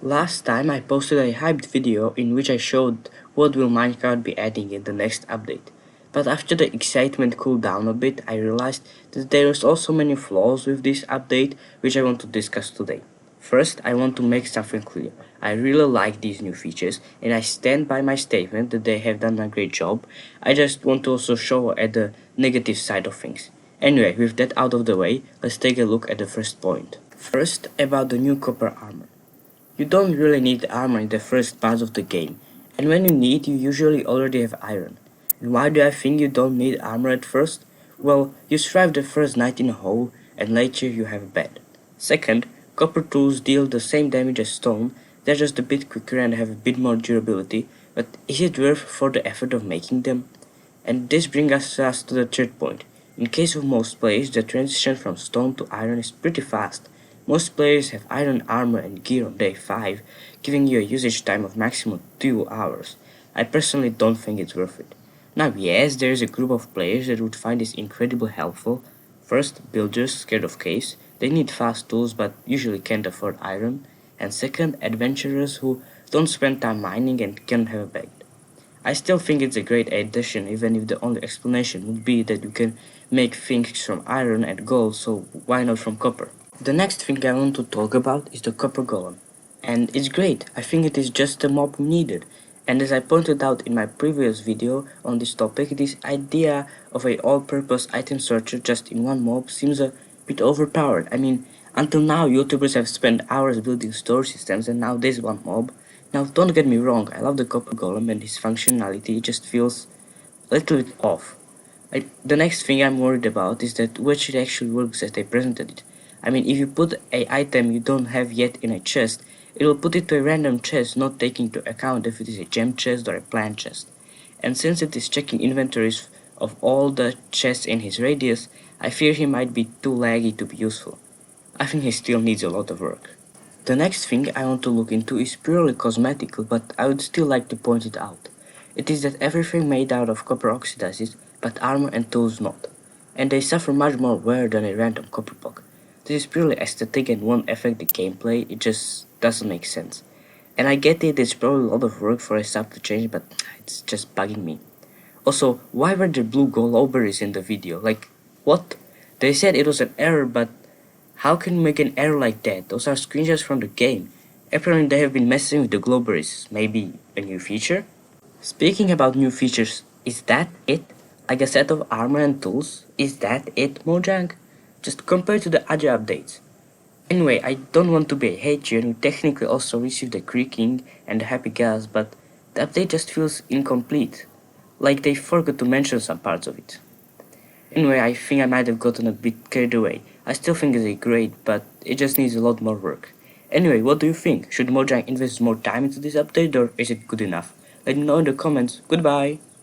Last time I posted a hyped video in which I showed what will Minecraft be adding in the next update. But after the excitement cooled down a bit, I realized that there is also many flaws with this update which I want to discuss today. First, I want to make something clear. I really like these new features and I stand by my statement that they have done a great job. I just want to also show at the negative side of things. Anyway, with that out of the way, let's take a look at the first point. First, about the new copper armor. You don't really need armor in the first part of the game, and when you need, you usually already have iron. And why do I think you don't need armor at first? Well, you survive the first night in a hole, and later you have a bed. Second, copper tools deal the same damage as stone, they're just a bit quicker and have a bit more durability, but is it worth for the effort of making them? And this brings us to the third point. In case of most players, the transition from stone to iron is pretty fast. Most players have iron armor and gear on day 5, giving you a usage time of maximum 2 hours. I personally don't think it's worth it. Now yes, there is a group of players that would find this incredibly helpful. First, builders scared of caves. They need fast tools but usually can't afford iron. And second, adventurers who don't spend time mining and can't have a bed. I still think it's a great addition, even if the only explanation would be that you can make things from iron and gold, so why not from copper? The next thing I want to talk about is the copper golem. And it's great, I think it is just the mob needed. And as I pointed out in my previous video on this topic, this idea of a all-purpose item searcher just in one mob seems a bit overpowered. I mean, until now YouTubers have spent hours building storage systems and now this one mob. Now don't get me wrong, I love the copper golem and his functionality, it just feels a little bit off. The next thing I'm worried about is that which it actually works as they presented it. I mean, if you put a item you don't have yet in a chest, it will put it to a random chest, not taking into account if it is a gem chest or a plant chest. And since it is checking inventories of all the chests in his radius, I fear he might be too laggy to be useful. I think he still needs a lot of work. The next thing I want to look into is purely cosmetical, but I would still like to point it out. It is that everything made out of copper oxidizes, but armor and tools not. And they suffer much more wear than a random copper block. This is purely aesthetic and won't affect the gameplay, it just doesn't make sense. And I get it, it's probably a lot of work for a sub to change, but it's just bugging me. Also, why were there blue glowberries in the video? Like, what? They said it was an error, but how can you make an error like that? Those are screenshots from the game. Apparently they have been messing with the glowberries. Maybe a new feature? Speaking about new features, is that it? Like a set of armor and tools? Is that it, Mojang? Just compared to the other updates. Anyway, I don't want to be a hater and we technically also received the creaking and the happy gas, but the update just feels incomplete. Like they forgot to mention some parts of it. Anyway, I think I might have gotten a bit carried away. I still think it's a great, but it just needs a lot more work. Anyway, what do you think? Should Mojang invest more time into this update or is it good enough? Let me know in the comments. Goodbye!